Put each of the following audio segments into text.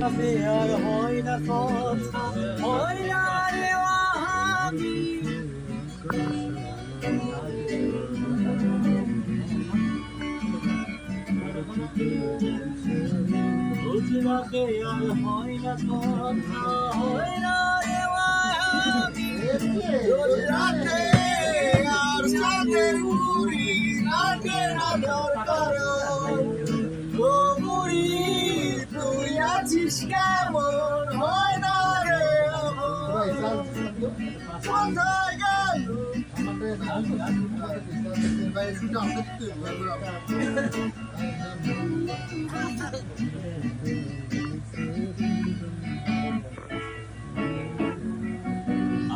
আর হয় না কথা, হয় না রে ওয়াহাবি। বুঝলাকে আর হয় না কথা, হয় না রে ওয়াহাবি। রাতে আর চাঁদের মুড়ি রাতে না দরকার ও মুড়ি তুই আছিস কেমন হয় না রে কোথায় গেল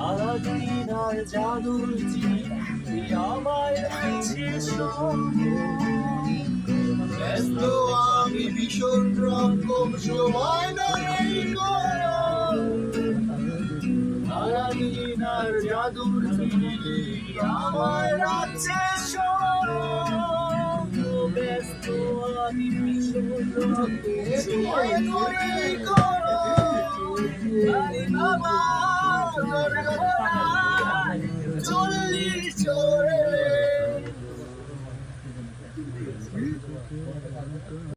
আলাদিন আর জাদুর জিন, তুই আমায় রাখছিস ব্যস্ত আমি ভীষণ রকম সময় নাই আলাদিন আর জাদুর জিন, আমায় রাখছিস ব্যস্ত আমি ভীষণ রকম সময় নাই আরে বাবা চল্লিশ চলে